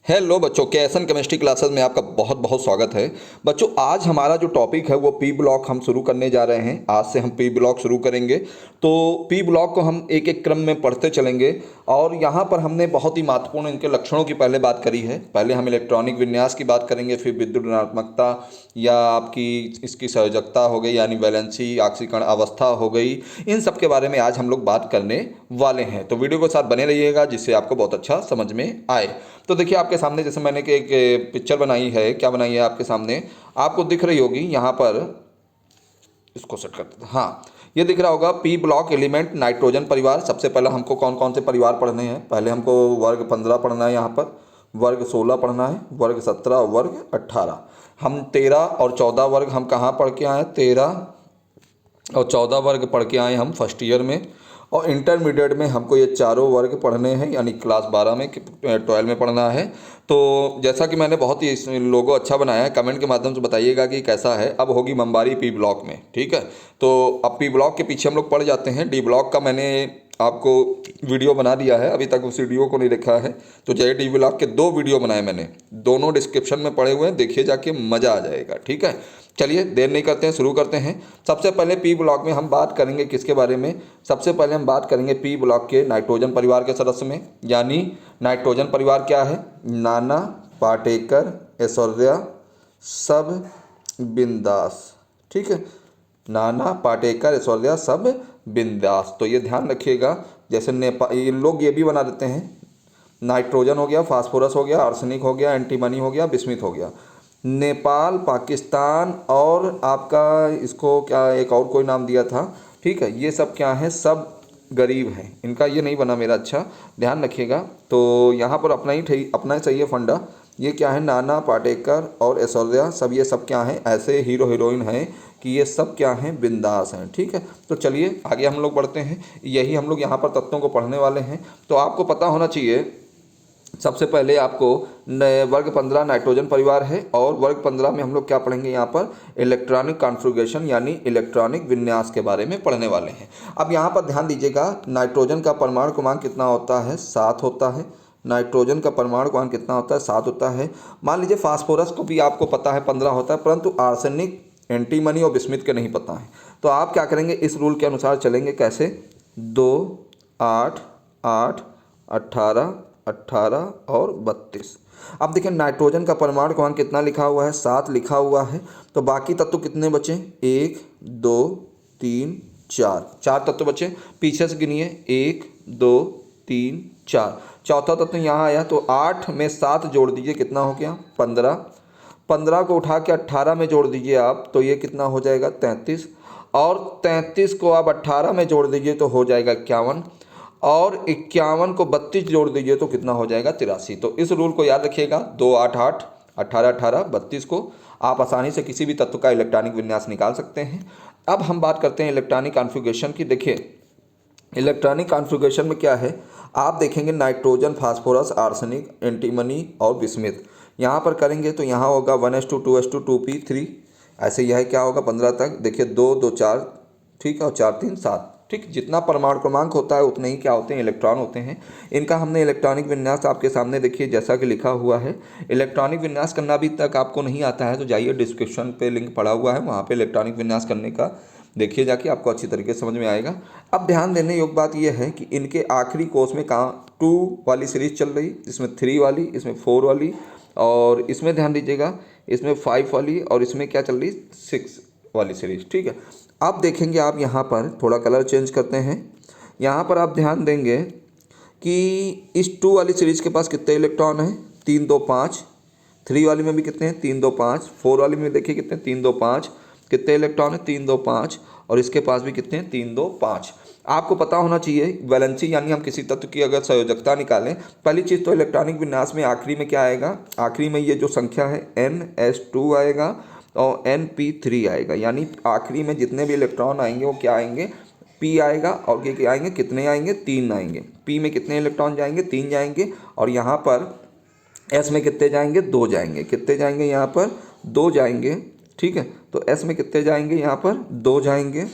Hello बच्चों, केएसएन chemistry classes में आपका बहुत बहुत स्वागत है। बच्चों, आज हमारा जो टॉपिक है वो पी ब्लॉक हम शुरू करने जा रहे हैं। आज से हम पी ब्लॉक शुरू करेंगे। तो पी ब्लॉक को हम एक एक क्रम में पढ़ते चलेंगे। और यहाँ पर हमने बहुत ही महत्वपूर्ण इनके लक्षणों की पहले बात करी है। पहले हम इलेक्ट्रॉनिक विन्यास की बात करेंगे, फिर विद्युत ऋणात्मकता या आपकी इसकी संयोजकता हो गई यानी वैलेंसी, ऑक्सीकरण अवस्था हो गई। इन सब के बारे में आज हम लोग बात करने वाले हैं। तो वीडियो के साथ बने रहिएगा जिससे आपको बहुत अच्छा समझ में आए। तो देखिए, आपके सामने जैसे मैंने एक पिक्चर बनाई है। क्या बनाई है आपके सामने? आपको दिख रही होगी यहाँ पर। इसको सेट करते हैं। हाँ, ये दिख रहा होगा पी ब्लॉक एलिमेंट नाइट्रोजन परिवार। सबसे पहले हमको कौन कौन से परिवार पढ़ने हैं? पहले हमको वर्ग 15 पढ़ना है, यहाँ पर वर्ग 16 पढ़ना है, वर्ग 17 और वर्ग 18। हम 13 और 14 वर्ग हम कहाँ पढ़ के आए? 13 और 14 वर्ग पढ़ के आए हम फर्स्ट ईयर में। और इंटरमीडिएट में हमको ये चारों वर्ग पढ़ने हैं, यानी क्लास 12 में 12 में पढ़ना है। तो जैसा कि मैंने बहुत ही लोगो अच्छा बनाया है, कमेंट के माध्यम से बताइएगा कि कैसा है। अब होगी बमबारी पी ब्लॉक में, ठीक है। तो अब पी ब्लॉक के पीछे हम लोग पढ़ जाते हैं। डी ब्लॉक का मैंने आपको वीडियो बना दिया है, अभी तक उस वीडियो को नहीं देखा है तो जय डी ब्लॉक के 2 वीडियो बनाए मैंने, दोनों डिस्क्रिप्शन में पड़े हुए हैं, देखिए जाके मज़ा आ जाएगा, ठीक है। चलिए देर नहीं करते हैं, शुरू करते हैं। सबसे पहले पी ब्लॉक में हम बात करेंगे किसके बारे में? सबसे पहले हम बात करेंगे पी ब्लॉक के नाइट्रोजन परिवार के सदस्य में। यानी नाइट्रोजन परिवार क्या है? नाना, पाटेकर, ऐश्वर्या, सब, बिंदास, ठीक है। नाना, पाटेकर, ऐश्वर्या, सब, बिंदास। तो ये ध्यान रखिएगा। जैसे नेपाल, ये लोग ये भी बना देते हैं। नाइट्रोजन हो गया, फास्फोरस हो गया, आर्सेनिक हो गया, एंटीमनी हो गया, बिस्मिथ हो गया। नेपाल, पाकिस्तान और आपका इसको क्या एक और कोई नाम दिया था, ठीक है। ये सब क्या है? सब गरीब हैं। इनका ये नहीं बना मेरा, अच्छा ध्यान रखिएगा। तो यहाँ पर अपना ही चाहिए फंडा। ये क्या है? नाना, पाटेकर और ऐश्वर्या, सब ये सब क्या हैं? ऐसे हीरो हीरोइन हैं कि ये सब क्या हैं? बिंदास हैं, ठीक है। तो चलिए आगे हम लोग बढ़ते हैं। यही हम लोग यहाँ पर तत्वों को पढ़ने वाले हैं। तो आपको पता होना चाहिए, सबसे पहले आपको वर्ग 15 नाइट्रोजन परिवार है। और वर्ग 15 में हम लोग क्या पढ़ेंगे? यहाँ पर इलेक्ट्रॉनिक कॉन्फ़िगरेशन यानी इलेक्ट्रॉनिक विन्यास के बारे में पढ़ने वाले हैं। अब यहाँ पर ध्यान दीजिएगा, नाइट्रोजन का परमाणु क्रमांक कितना होता है? 7 होता है। नाइट्रोजन का परमाणु क्रमांक कितना होता है? 7 होता है। मान लीजिए फास्फोरस को भी आपको पता है 15 होता है, परंतु आर्सेनिक, एंटीमनी और बिस्मिथ के नहीं पता है। तो आप क्या करेंगे? इस रूल के अनुसार चलेंगे। कैसे? 2, 8, 8, 18, 18 और 32। अब देखिए, नाइट्रोजन का परमाणु क्रमांक कितना लिखा हुआ है? 7 लिखा हुआ है। तो बाकी तत्व कितने बचे? 1, 2, 3, 4, 4 तत्व बचे। पीछे से गिनिए, 1, 2, 3, 4। चौथा तत्व यहाँ आया तो 8 में 7 जोड़ दीजिए, कितना हो गया? 15। 15 को उठा के 18 में जोड़ दीजिए आप, तो ये कितना हो जाएगा? 33। और 33 को आप 18 में जोड़ दीजिए तो हो जाएगा 51। और 51 को 32 जोड़ दीजिए तो कितना हो जाएगा? 83। तो इस रूल को याद रखिएगा। 2, 8, 8, 18, 18, 32 को आप आसानी से किसी भी तत्व का इलेक्ट्रॉनिक विन्यास निकाल सकते हैं। अब हम बात करते हैं इलेक्ट्रॉनिक कॉन्फ़िगरेशन की। देखिए, इलेक्ट्रॉनिक कॉन्फ़िगरेशन में क्या है? आप देखेंगे नाइट्रोजन, फास्फोरस, आर्सेनिक, एंटीमनी और बिस्मिथ। यहाँ पर करेंगे तो यहाँ होगा 1s2 2s2 2p3। ऐसे यह क्या होगा? 15 तक। देखिए 2, 2, 4, ठीक है, और 4, 3, 7, ठीक। जितना परमाणु क्रमांक होता है उतने ही क्या होते हैं? इलेक्ट्रॉन होते हैं। इनका हमने इलेक्ट्रॉनिक विन्यास आपके सामने देखिए जैसा कि लिखा हुआ है। इलेक्ट्रॉनिक विन्यास करना अभी तक आपको नहीं आता है तो जाइए, डिस्क्रिप्शन पे लिंक पड़ा हुआ है, वहाँ पे इलेक्ट्रॉनिक विन्यास करने का देखिए जाके, आपको अच्छी तरीके से समझ में आएगा। अब ध्यान देने योग्य बात यह है कि इनके आखिरी कोर्स में कहाँ 2 वाली सीरीज चल रही, इसमें 3 वाली, इसमें 4 वाली, और इसमें ध्यान दीजिएगा इसमें 5 वाली, और इसमें क्या चल रही? 6 वाली सीरीज, ठीक है। अब देखेंगे आप यहाँ पर थोड़ा कलर चेंज करते हैं। यहाँ पर आप ध्यान देंगे कि इस 2 वाली सीरीज के पास कितने इलेक्ट्रॉन हैं? 3, 2, 5। 3 वाली में भी कितने हैं? 3, 2, 5। 4 वाली में देखिए कितने? 3, 2, 5। कितने इलेक्ट्रॉन हैं? 3, 2, 5। और इसके पास भी कितने हैं? 3, 2, 5। आपको पता होना चाहिए वैलेंसी यानी हम किसी तत्व की अगर संयोजकता निकालें, पहली चीज़ तो इलेक्ट्रॉनिक विन्यास में आखिरी में क्या आएगा? आखिरी में ये जो संख्या है NS2 आएगा और NP3 आएगा। यानी आखिरी में जितने भी इलेक्ट्रॉन आएंगे वो क्या आएंगे? P आएगा। और क्या आएंगे? कितने आएंगे? 3 आएंगे। P में कितने इलेक्ट्रॉन जाएंगे? 3 जाएंगे। और यहाँ पर S में कितने जाएंगे? 2 जाएंगे। कितने जाएंगे? यहाँ पर 2 जाएंगे, ठीक है। तो S में कितने जाएंगे? यहाँ पर 2 जाएंगे।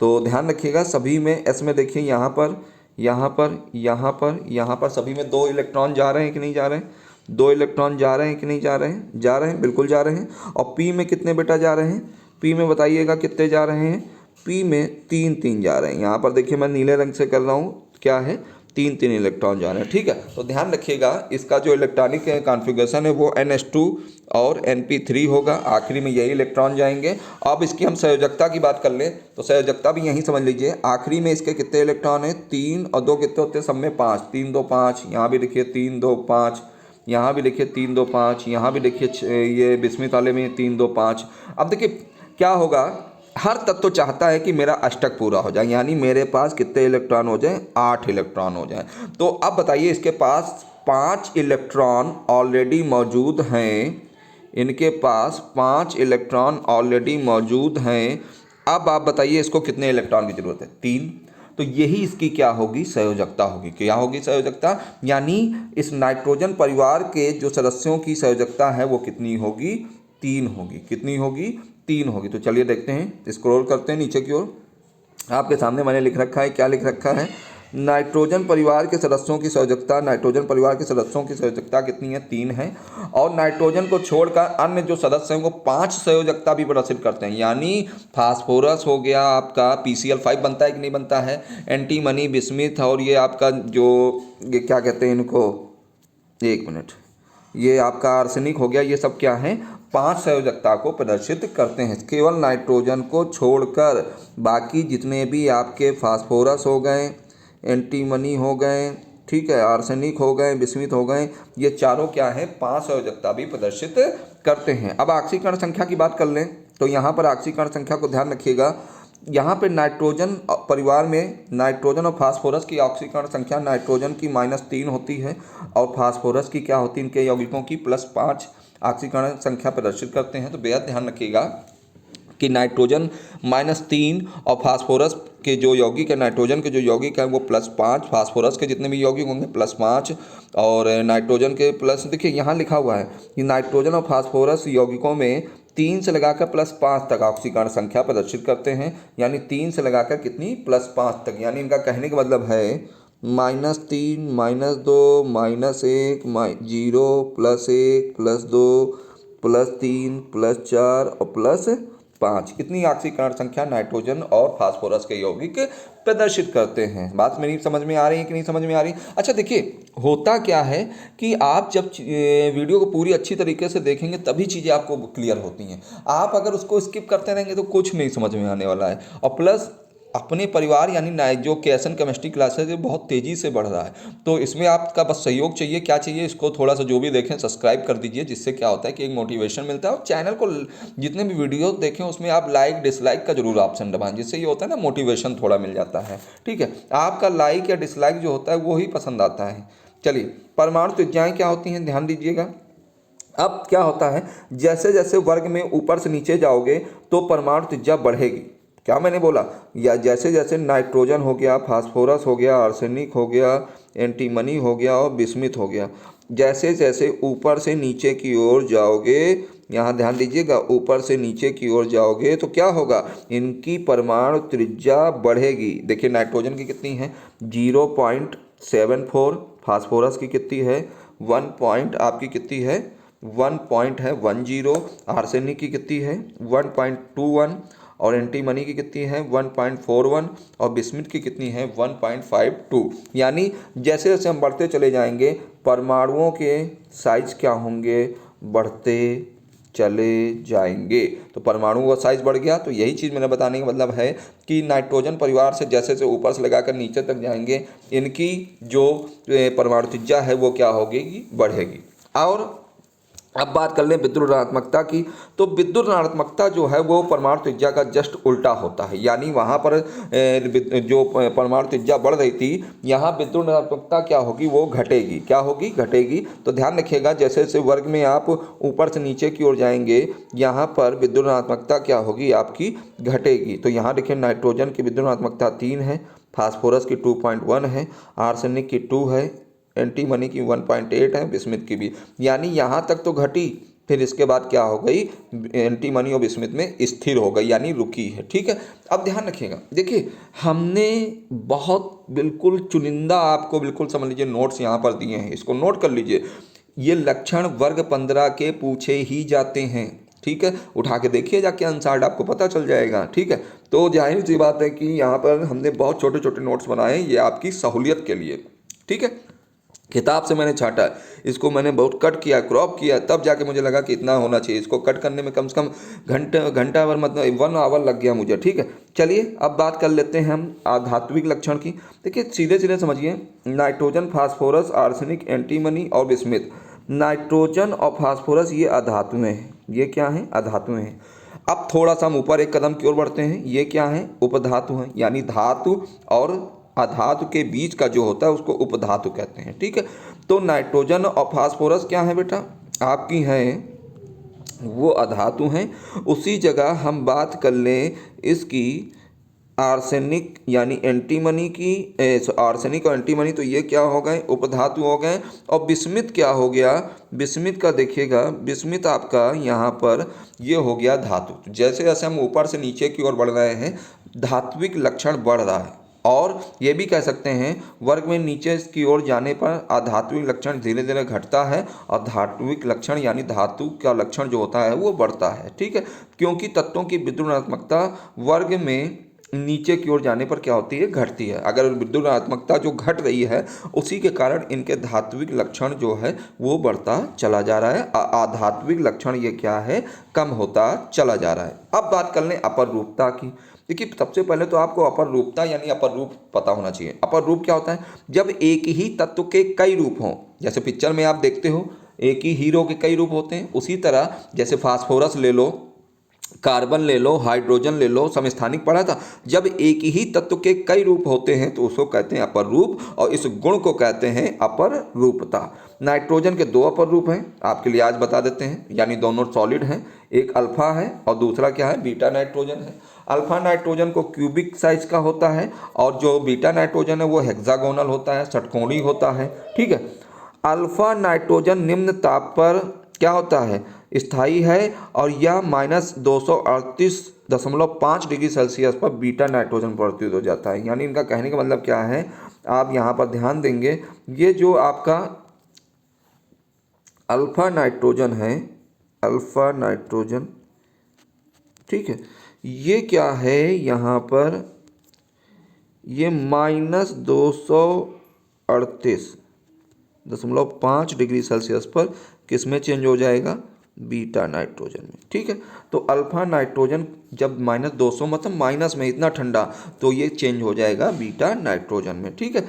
तो ध्यान रखिएगा सभी में S में देखिए यहाँ पर यहाँ पर सभी में 2 इलेक्ट्रॉन जा रहे हैं कि नहीं जा रहे हैं? 2 इलेक्ट्रॉन जा रहे हैं कि नहीं जा रहे हैं? जा रहे हैं, बिल्कुल जा रहे हैं। और पी में कितने बेटा जा रहे हैं? पी में बताइएगा कितने जा रहे हैं? पी में 3 जा रहे हैं। यहाँ पर देखिए मैं नीले रंग से कर रहा हूँ, क्या है? 3 इलेक्ट्रॉन जा रहे हैं। ठीक है, तो ध्यान रखिएगा इसका जो इलेक्ट्रॉनिक कॉन्फ़िगरेशन है वो NH2 और Np3 होगा। आखिरी में यही इलेक्ट्रॉन जाएंगे। अब इसकी हम संयोजकता की बात कर लें तो संयोजकता भी यहीं समझ लीजिए। आखिरी में इसके कितने इलेक्ट्रॉन हैं? 3 और 2 कितने होते हैं? सब में 5, 3 2 5। यहाँ भी लिखिए 3 2 5, यहाँ भी लिखिए 3 2 5, यहाँ भी लिखिए ये बिस्मित वाले में 3 2 5। अब देखिए क्या होगा, हर तत्व चाहता है कि मेरा अष्टक पूरा हो जाए, यानी मेरे पास कितने इलेक्ट्रॉन हो जाए? 8 इलेक्ट्रॉन हो जाए। तो अब बताइए इसके पास 5 इलेक्ट्रॉन ऑलरेडी मौजूद हैं, इनके पास 5 इलेक्ट्रॉन ऑलरेडी मौजूद हैं। अब आप बताइए इसको कितने इलेक्ट्रॉन की ज़रूरत है? 3। तो यही इसकी क्या होगी? संयोजकता होगी। क्या होगी संयोजकता? यानी इस नाइट्रोजन परिवार के जो सदस्यों की संयोजकता है वो कितनी होगी? 3 होगी। कितनी होगी? 3 होगी। तो चलिए देखते हैं, स्क्रॉल करते हैं नीचे की ओर। आपके सामने मैंने लिख रखा है, क्या लिख रखा है? नाइट्रोजन परिवार के सदस्यों की संयोजकता, नाइट्रोजन परिवार के सदस्यों की संयोजकता कितनी है? 3 है। और नाइट्रोजन को छोड़कर अन्य जो सदस्य हैं वो 5 संयोजकता भी प्रदर्शित करते हैं। यानी फास्फोरस हो गया आपका, PCl5 बनता है कि नहीं बनता है? एंटीमनी, बिस्मिथ और ये आपका जो ये क्या कहते हैं इनको, एक मिनट, ये आपका आर्सेनिक हो गया, ये सब क्या है? 5 संयोजकता को प्रदर्शित करते हैं। केवल नाइट्रोजन को छोड़कर बाकी जितने भी आपके फास्फोरस हो गए, एंटीमनी हो गए, ठीक है, आर्सेनिक हो गए, बिस्मिथ हो गए, ये चारों क्या है? 5 संयोजकता भी प्रदर्शित करते हैं। अब ऑक्सीकरण संख्या की बात कर लें तो यहाँ पर ऑक्सीकरण संख्या को ध्यान रखिएगा। यहाँ पे नाइट्रोजन परिवार में नाइट्रोजन और फास्फोरस की ऑक्सीकरण संख्या नाइट्रोजन की -3 होती है और फास्फोरस की क्या होती है? इनके यौगिकों की +5 ऑक्सीकरण संख्या प्रदर्शित करते हैं। तो बेहद ध्यान रखिएगा कि नाइट्रोजन -3 और फास्फोरस के जो यौगिक है, नाइट्रोजन के जो यौगिक हैं वो +5, फास्फोरस के जितने भी यौगिक होंगे +5 और नाइट्रोजन के प्लस, देखिए यहाँ लिखा हुआ है कि नाइट्रोजन और फास्फोरस यौगिकों में 3 से लगाकर +5 तक ऑक्सीकरण संख्या प्रदर्शित करते हैं। यानी 3 से लगाकर कितनी? +5 तक। यानी इनका कहने का मतलब है -3 -2 -1 0 +1 +2 +3 +4 और +5 कितनी ऑक्सीकरण संख्या नाइट्रोजन और फास्फोरस के यौगिक प्रदर्शित करते हैं। बात मेरी समझ में आ रही है कि नहीं समझ में आ रही? अच्छा देखिए, होता क्या है कि आप जब वीडियो को पूरी अच्छी तरीके से देखेंगे तभी चीज़ें आपको क्लियर होती हैं। आप अगर उसको स्किप करते रहेंगे तो कुछ नहीं समझ में आने वाला है। और प्लस अपने परिवार यानी जो KSN केमिस्ट्री क्लासेज है बहुत तेज़ी से बढ़ रहा है, तो इसमें आपका बस सहयोग चाहिए। क्या चाहिए? इसको थोड़ा सा जो भी देखें सब्सक्राइब कर दीजिए, जिससे क्या होता है कि एक मोटिवेशन मिलता है। और चैनल को जितने भी वीडियो देखें उसमें आप लाइक डिसलाइक का जरूर ऑप्शन दबाएं, जिससे ये होता है ना मोटिवेशन थोड़ा मिल जाता है। ठीक है, आपका लाइक या डिसलाइक जो होता है वो ही पसंद आता है। चलिए, परमाणु त्रिज्याएँ क्या होती हैं ध्यान दीजिएगा। अब क्या होता है, जैसे जैसे वर्ग में ऊपर से नीचे जाओगे तो परमाणु त्रिज्या बढ़ेगी। क्या मैंने बोला? या जैसे जैसे नाइट्रोजन हो गया, फास्फोरस हो गया, आर्सेनिक हो गया, एंटीमनी हो गया और बिस्मिथ हो गया, जैसे जैसे ऊपर से नीचे की ओर जाओगे, यहाँ ध्यान दीजिएगा, ऊपर से नीचे की ओर जाओगे तो क्या होगा? इनकी परमाणु त्रिज्या बढ़ेगी। देखिए नाइट्रोजन की कितनी है? 0.74, फास्फोरस की कितनी है? 1 आपकी कितनी है? 1.10, आर्सेनिक की कितनी है? 1.21 और एंटीमनी की कितनी है? 1.41 और बिस्मिथ की कितनी है? 1.52। यानी जैसे जैसे हम बढ़ते चले जाएंगे परमाणुओं के साइज क्या होंगे? बढ़ते चले जाएंगे। तो परमाणु का साइज बढ़ गया, तो यही चीज़ मैंने बताने का मतलब है कि नाइट्रोजन परिवार से जैसे जैसे ऊपर से लगाकर नीचे तक जाएंगे इनकी जो परमाणु त्रिज्या है वो क्या होगी? बढ़ेगी। और अब बात कर लें विद्युत ऋणात्मकता की, तो विद्युत ऋणात्मकता जो है वो परमाणु त्रिज्या का जस्ट उल्टा होता है। यानी वहाँ पर जो परमाणु त्रिज्या बढ़ रही थी, यहाँ विद्युत ऋणात्मकता क्या होगी? वो घटेगी। क्या होगी? घटेगी। तो ध्यान रखिएगा, जैसे जैसे वर्ग में आप ऊपर से नीचे की ओर जाएंगे यहाँ पर विद्युत ऋणात्मकता क्या होगी? आपकी घटेगी। तो यहाँ देखिए नाइट्रोजन की विद्युत ऋणात्मकता 3 है, फास्फोरस की 2.1 है, आर्सेनिक की 2 है, एंटीमनी की 1.8 है, बिस्मिथ की भी। यानी यहाँ तक तो घटी, फिर इसके बाद क्या हो गई, एंटीमनी और बिस्मिथ में स्थिर हो गई यानी रुकी है। ठीक है, अब ध्यान रखिएगा, देखिए हमने बहुत बिल्कुल चुनिंदा आपको बिल्कुल समझ लीजिए नोट्स यहाँ पर दिए हैं, इसको नोट कर लीजिए। ये लक्षण वर्ग 15 के पूछे ही जाते हैं। ठीक है, उठा के देखिए जाके आंसर आपको पता चल जाएगा। ठीक है, तो जाहिर सी बात है कि यहाँ पर हमने बहुत छोटे छोटे नोट्स बनाए हैं, ये आपकी सहूलियत के लिए। ठीक है, किताब से मैंने छाटा है, इसको मैंने बहुत कट किया, क्रॉप किया, तब जाके मुझे लगा कि इतना होना चाहिए। इसको कट करने में कम से कम घंटा भर मतलब 1 आवर लग गया मुझे। ठीक है, चलिए अब बात कर लेते हैं हम आधात्विक लक्षण की। देखिए सीधे सीधे समझिए, नाइट्रोजन, फास्फोरस, आर्सेनिक, एंटीमनी और बिस्मिथ। नाइट्रोजन और फास्फोरस ये अधातुएं हैं। ये क्या हैं? अधातुएं हैं। अब थोड़ा सा हम ऊपर एक कदम की ओर बढ़ते हैं, ये क्या है? उपधातु हैं, यानी धातु और अधातु के बीच का जो होता है उसको उपधातु कहते हैं। ठीक है, तो नाइट्रोजन और फास्फोरस क्या है बेटा? आपकी हैं वो अधातु हैं। उसी जगह हम बात कर लें इसकी आर्सेनिक यानी एंटीमनी की, आर्सेनिक और एंटीमनी, तो ये क्या हो गए? उपधातु हो गए। और बिस्मिथ क्या हो गया? बिस्मिथ का देखिएगा, बिस्मिथ आपका यहाँ पर ये हो गया धातु। जैसे जैसे हम ऊपर से नीचे की ओर बढ़ रहे हैं धात्विक लक्षण बढ़ रहा है, और ये भी कह सकते हैं वर्ग में नीचे की ओर जाने पर अधात्विक लक्षण धीरे धीरे घटता है और धात्विक लक्षण यानी धातु का लक्षण जो होता है वो बढ़ता है। ठीक है, क्योंकि तत्वों की विद्युत ऋणात्मकता वर्ग में नीचे की ओर जाने पर क्या होती है? घटती है। अगर विद्युत ऋणात्मकता जो घट रही है उसी के कारण इनके धात्विक लक्षण जो है वो बढ़ता चला जा रहा है, आधात्विक लक्षण ये क्या है? कम होता चला जा रहा है। अब बात कर लें अपर रूपता की। देखिए सबसे पहले तो आपको अपर रूपता यानी अपर रूप पता होना चाहिए। अपर रूप क्या होता है? जब एक ही तत्व के कई रूप हों, जैसे पिक्चर में आप देखते हो एक ही हीरो के कई रूप होते हैं, उसी तरह जैसे फास्फोरस ले लो, कार्बन ले लो, हाइड्रोजन ले लो, समस्थानिक पढ़ा था। जब एक ही तत्व के कई रूप होते हैं तो उसको कहते हैं अपर रूप, और इस गुण को कहते हैं अपर रूपता। नाइट्रोजन के 2 अपर रूप हैं, आपके लिए आज बता देते हैं, यानी दोनों सॉलिड हैं। एक अल्फा है और दूसरा क्या है? बीटा नाइट्रोजन है। अल्फा नाइट्रोजन को क्यूबिक साइज का होता है और जो बीटा नाइट्रोजन है वो हेक्सागोनल होता है, षटकोणीय होता है। ठीक है, अल्फा नाइट्रोजन निम्न ताप पर क्या होता है? स्थायी है, और यह -238.5 डिग्री सेल्सियस पर बीटा नाइट्रोजन प्रवर्तित हो जाता है। यानी इनका कहने का मतलब क्या है? आप यहाँ पर ध्यान देंगे, ये जो आपका अल्फा नाइट्रोजन है, अल्फा नाइट्रोजन, ठीक है, ये क्या है यहाँ पर? ये -238.5 डिग्री सेल्सियस पर किस में चेंज हो जाएगा? बीटा नाइट्रोजन में। ठीक है, तो अल्फा नाइट्रोजन जब -200 मतलब माइनस में इतना ठंडा, तो ये चेंज हो जाएगा बीटा नाइट्रोजन में। ठीक है,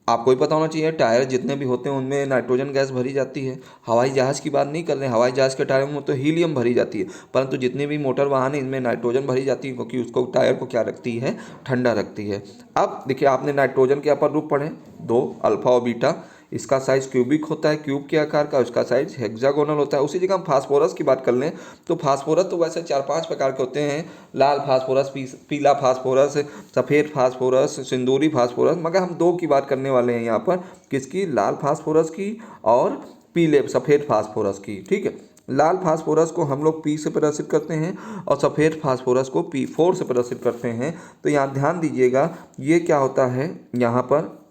आपको ही पता होना चाहिए टायर जितने भी होते हैं उनमें नाइट्रोजन गैस भरी जाती है। हवाई जहाज़ की बात नहीं कर रहे हैं, हवाई जहाज़ के टायर में तो हीलियम भरी जाती है, परंतु जितने भी मोटर वाहन हैं इनमें नाइट्रोजन भरी जाती है, क्योंकि उसको टायर को क्या रखती है? ठंडा रखती है। अब देखिए आपने नाइट्रोजन के अपर रूप पढ़े 2, अल्फा और बीटा। इसका साइज क्यूबिक होता है, क्यूब के आकार का, उसका साइज हेक्सागोनल होता है। उसी जगह हम फास्फोरस की बात कर लें तो फास्फोरस तो वैसे 4-5 प्रकार के होते हैं, लाल फास्फोरस, पीला फास्फोरस, सफ़ेद फास्फोरस, सिंदूरी फास्फोरस, मगर हम 2 की बात करने वाले हैं यहाँ पर, किसकी? लाल फास्फोरस की और पीले सफ़ेद फास्फोरस की। ठीक है, लाल फास्फोरस को हम लोग P से प्रदर्शित करते हैं और सफ़ेद फास्फोरस को P4 से प्रदर्शित करते हैं। तो यहाँ ध्यान दीजिएगा, ये क्या होता है यहाँ पर?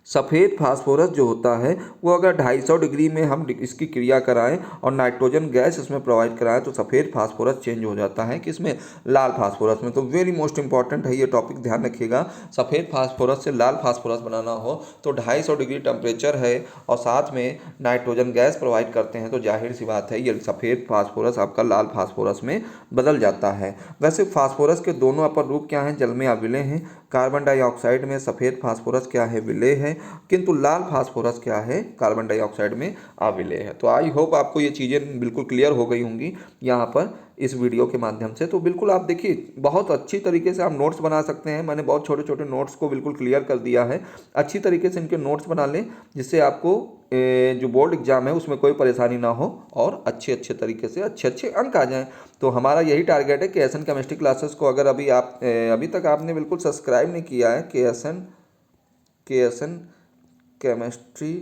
सफ़ेद फास्फोरस जो होता है वो अगर 250 डिग्री में हम इसकी क्रिया कराएं और नाइट्रोजन गैस इसमें प्रोवाइड कराएं तो सफ़ेद फास्फोरस चेंज हो जाता है किसमें? लाल फास्फोरस में। तो वेरी मोस्ट इंपॉर्टेंट है ये टॉपिक, ध्यान रखिएगा। सफ़ेद फास्फोरस से लाल फास्फोरस बनाना हो तो 250 डिग्री टेम्परेचर है और साथ में नाइट्रोजन गैस प्रोवाइड करते हैं, तो जाहिर सी बात है ये सफ़ेद फास्फोरस आपका लाल फास्फोरस में बदल जाता है। वैसे फास्फोरस के दोनों अपर रूप क्या हैं? जल में अविलेय हैं। कार्बन डाइऑक्साइड में सफ़ेद फास्फोरस क्या है? विलेय है, किंतु लाल फास्फोरस क्या है? कार्बन डाइऑक्साइड में अविलेय है। तो आई होप आपको ये चीज़ें बिल्कुल क्लियर हो गई होंगी यहाँ पर इस वीडियो के माध्यम से। तो बिल्कुल आप देखिए बहुत अच्छी तरीके से आप नोट्स बना सकते हैं। मैंने बहुत छोटे छोटे नोट्स को बिल्कुल क्लियर कर दिया है। अच्छी तरीके से इनके नोट्स बना लें जिससे आपको जो बोर्ड एग्जाम है उसमें कोई परेशानी ना हो और अच्छे अच्छे तरीके से अच्छे अंक आ जाएं। तो हमारा यही टारगेट है कि एस एन केमिस्ट्री क्लासेस को अगर अभी तक आपने बिल्कुल सब्सक्राइब नहीं किया है, के एस एन केमिस्ट्री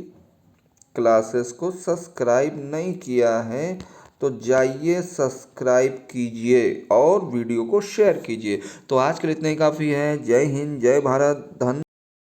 क्लासेस को सब्सक्राइब नहीं किया है तो जाइए सब्सक्राइब कीजिए और वीडियो को शेयर कीजिए। तो आज के लिए इतना ही काफ़ी है। जय हिंद, जय भारत, धन्यवाद।